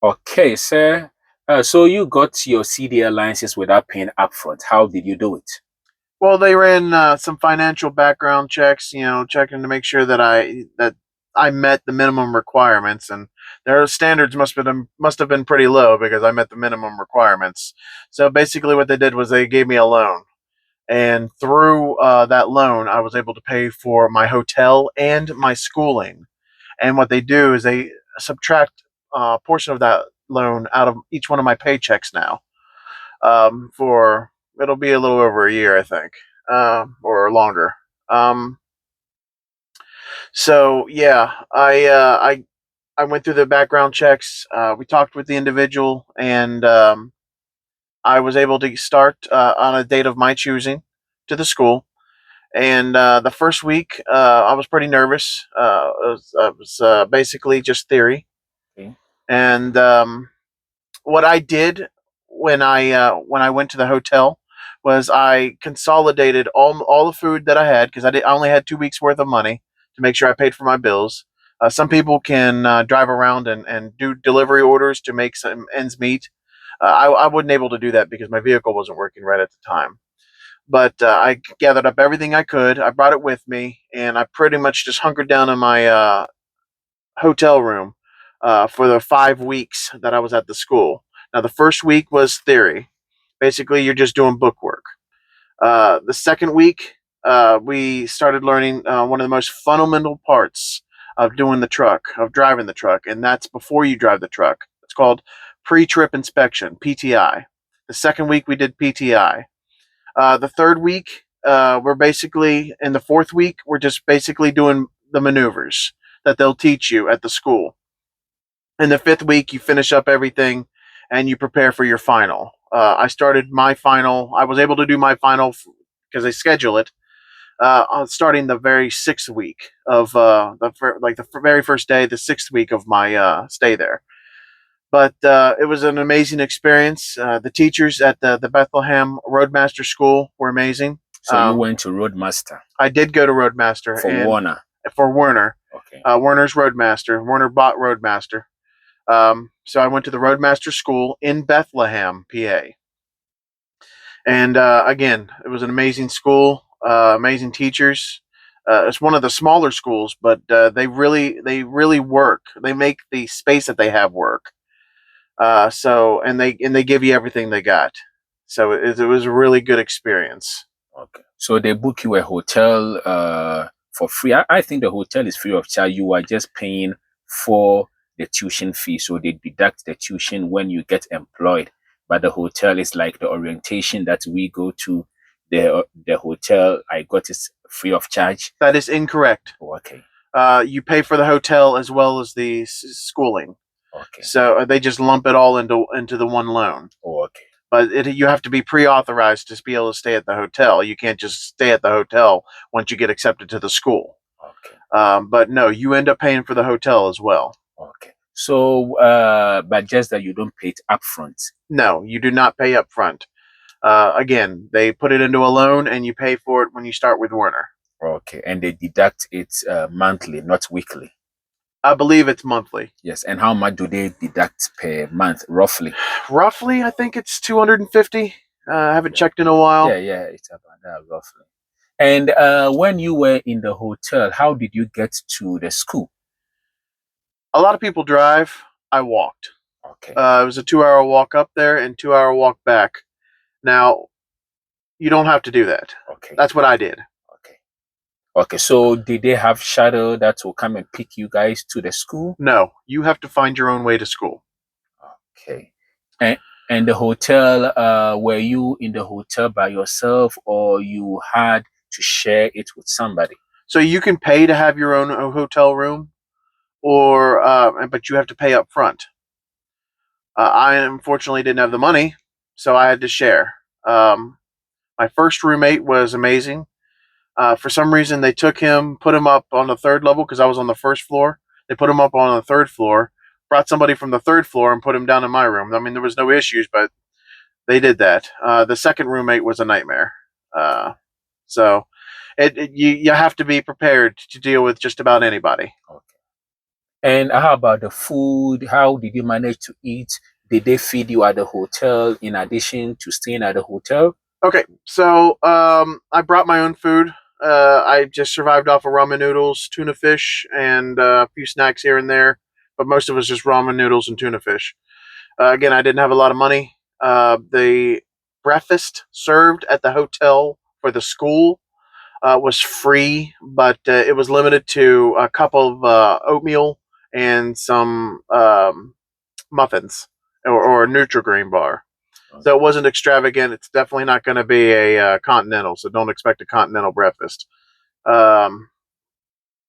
Okay, sir. So you got your CDL license without paying upfront. How did you do it? Well, they ran some financial background checks, checking to make sure that I met the minimum requirements, and their standards must have been pretty low because I met the minimum requirements. So basically, what they did was they gave me a loan, and through that loan, I was able to pay for my hotel and my schooling. And what they do is they subtract a portion of that loan out of each one of my paychecks now. For it'll be a little over a year, I think, or longer. Um, so yeah, I went through the background checks. We talked with the individual, and I was able to start on a date of my choosing to the school. And the first week, I was pretty nervous. It was basically just theory, Okay. and what I did when I went to the hotel was I consolidated all the food that I had because I only had 2 weeks worth of money to make sure I paid for my bills. Some people can drive around and do delivery orders to make some ends meet. I wasn't able to do that because my vehicle wasn't working right at the time. But I gathered up everything I could. I brought it with me, and I pretty much just hunkered down in my hotel room for the 5 weeks that I was at the school. Now, the first week was theory. Basically, you're just doing book work. The second week, we started learning one of the most fundamental parts of doing the truck, of driving the truck, and that's before you drive the truck. It's called pre trip inspection, PTI. The second week, we did PTI. The third week, we're basically, in the fourth week, we're just basically doing the maneuvers that they'll teach you at the school. In the fifth week, you finish up everything and you prepare for your final. I started my final. I was able to do my final because they schedule it starting the very sixth week of the very first day, the sixth week of my stay there. But it was an amazing experience. The teachers at the Bethlehem Roadmaster School were amazing. So you went to Roadmaster I did go to Roadmaster for and Warner. for Werner, Okay. Werner's Roadmaster. Werner bought Roadmaster. So I went to the Roadmaster School in Bethlehem, PA. And again, it was an amazing school, amazing teachers. It's one of the smaller schools, but they really work. They make the space that they have work. And they give you everything they got. So it was a really good experience. Okay. So they book you a hotel for free. I think the hotel is free of charge. You are just paying for the tuition fee. So they deduct the tuition when you get employed. But the hotel is like the orientation that we go to. The hotel I got is free of charge. That is incorrect. Oh, okay. You pay for the hotel as well as the schooling. Okay. So they just lump it all into the one loan. Oh, okay. But you have to be pre-authorized to be able to stay at the hotel. You can't just stay at the hotel once you get accepted to the school. Okay. But no, you end up paying for the hotel as well. Okay. So, but just that you don't pay it upfront. No, you do not pay up front. Again, they put it into a loan, and you pay for it when you start with Werner. Okay. And they deduct it monthly, not weekly. I believe it's monthly. Yes. And how much do they deduct per month, roughly? Roughly, I think it's 250. I haven't Yeah. checked in a while. Yeah, it's about that roughly. And when you were in the hotel, how did you get to the school? A lot of people drive. I walked. Okay, It was a 2 hour walk up there and 2 hour walk back. Now, you don't have to do that. okay, That's what I did. okay, okay. So did they have shuttle that will come and pick you guys to the school? No, you have to find your own way to school. Okay. And and the hotel, were you in the hotel by yourself or you had to share it with somebody? So you can pay to have your own hotel room, or but you have to pay up front. I unfortunately didn't have the money, so I had to share. My first roommate was amazing. For some reason, they put him up on the third level because I was on the first floor. They put him up on the third floor, brought somebody from the third floor and put him down in my room. I mean, there was no issues, but they did that. The second roommate was a nightmare. So you have to be prepared to deal with just about anybody. Okay. And how about the food? How did you manage to eat? Did they feed you at the hotel in addition to staying at the hotel? Okay, so I brought my own food. I just survived off of ramen noodles, tuna fish, and a few snacks here and there. But most of it was just ramen noodles and tuna fish. Again, I didn't have a lot of money. The breakfast served at the hotel for the school was free, but it was limited to a cup of oatmeal and some muffins or a Nutri-Grain bar. So it wasn't extravagant. It's definitely not going to be a continental. So don't expect a continental breakfast. Um,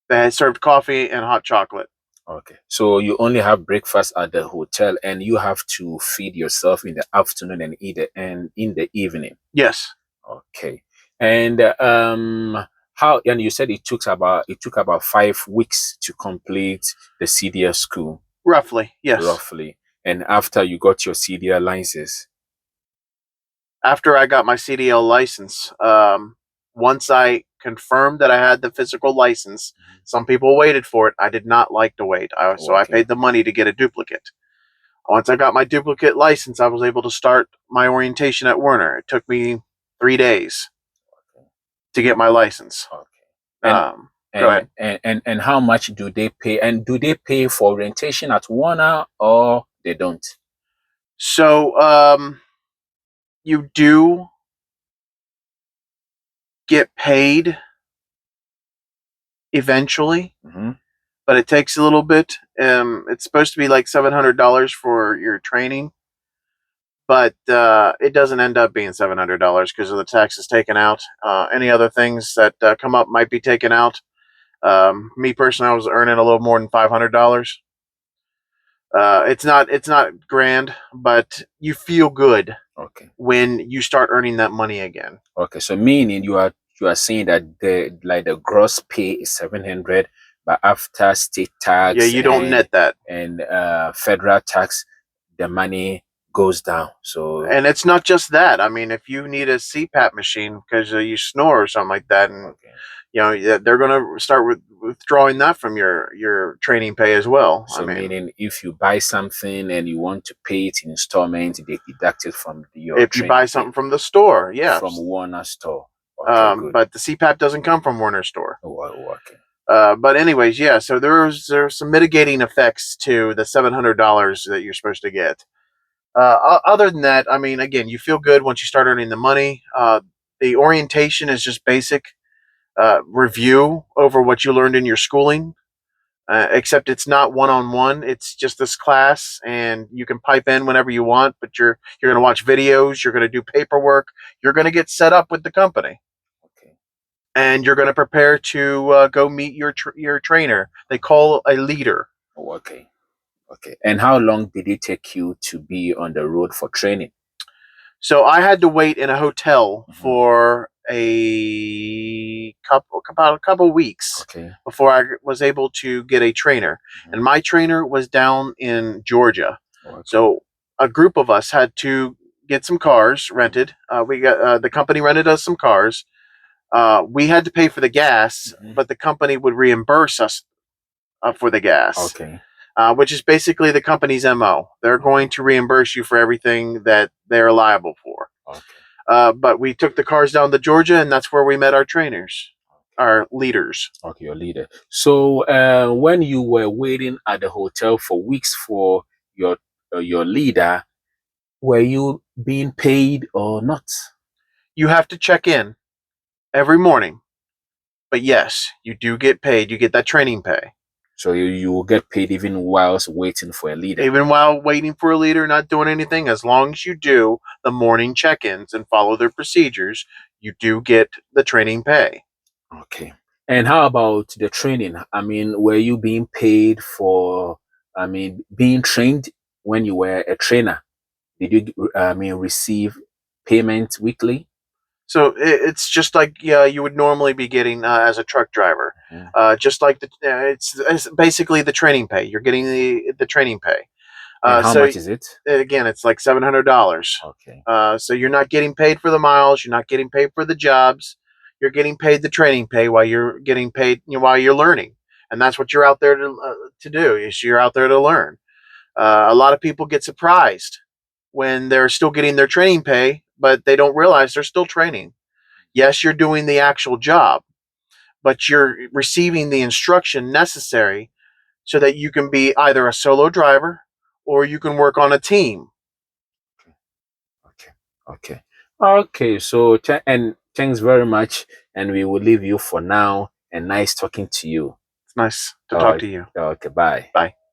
they served coffee and hot chocolate. Okay. So you only have breakfast at the hotel and you have to feed yourself in the afternoon and eat it and in the evening. Yes, Okay. And how and you said it took about 5 weeks to complete the CDL school, roughly. Yes. roughly. And after you got your CDL license. After I got my CDL license, once I confirmed that I had the physical license, some people waited for it. I did not like to wait, so I Okay. paid the money to get a duplicate. Once I got my duplicate license, I was able to start my orientation at Werner. It took me 3 days to get my license. Okay. And Um, Go and ahead. and how much do they pay? And do they pay for orientation at Warner or they don't? So you do get paid eventually, Hmm. but it takes a little bit. It's supposed to be like $700 for your training, but it doesn't end up being $700 because of the taxes taken out. Any other things that come up might be taken out. Me personally, I was earning a little more than $500. It's not grand, but you feel good Okay. when you start earning that money again. Okay. So meaning you are saying that the gross pay is 700, but after state Yeah, tax you don't net that. and federal tax, the money goes down. So And it's not just that. I mean, if you need a CPAP machine because you snore or something like that, and okay. they're going to start withdrawing that from your training pay as well. I So mean, meaning if you buy something and you want to pay it in installments, they deduct it from your if you buy training pay something from the store, from yes, Warner store. Okay, good. but the CPAP doesn't come from Warner Store. Okay. But anyways, yeah. So there's some mitigating effects to the $700 that you're supposed to get. Other than that, I mean, again, you feel good once you start earning the money. The orientation is just basic review over what you learned in your schooling, except it's not one on one. It's just this class, and you can pipe in whenever you want. But you're going to watch videos. You're going to do paperwork. You're going to get set up with the company, Okay. and you're going to prepare to go meet your trainer. They call a leader. Okay. Okay. And how long did it take you to be on the road for training? So I had to wait in a hotel Mhm. for about a couple weeks Okay. before I was able to get a trainer, and Mhm. my trainer was down in Georgia. Okay. So a group of us had to get some cars rented. We got the company rented us some cars. We had to pay for the gas, Mhm. but the company would reimburse us for the gas, Okay. which is basically the company's MO. They're going Okay. to reimburse you for everything that they're liable for. Okay. But we took the cars down to Georgia, and that's where we met our trainers, our leaders. Okay, your leader. So, when you were waiting at the hotel for weeks for your leader, were you being paid or not? You have to check in every morning, but yes, you do get paid. You get that training pay. So you will get paid even whilst waiting for a leader. Even while waiting for a leader, not doing anything, as long as you do the morning check ins and follow their procedures, you do get the training pay. Okay. And how about the training? I mean, were you being paid for, I mean, being trained when you were a trainer? Did you, I mean, receive payment weekly? So it's just like, yeah, you would normally be getting as a truck driver. Mhm. Just like it's basically the training pay. You're getting the training pay. And how So much is it? again, it's like $700. Okay. So you're not getting paid for the miles. You're not getting paid for the jobs. You're getting paid the training pay while you're getting paid, while you're learning. and that's what you're out there to do. Is you're out there to learn. A lot of people get surprised when they're still getting their training pay, but they don't realize they're still training. Yes, you're doing the actual job, but you're receiving the instruction necessary so that you can be either a solo driver or you can work on a team. Okay. Okay. Okay. So, and thanks very much. And we will leave you for now. And nice talking to you. It's nice to talk Uh, to you. okay. Bye. Bye.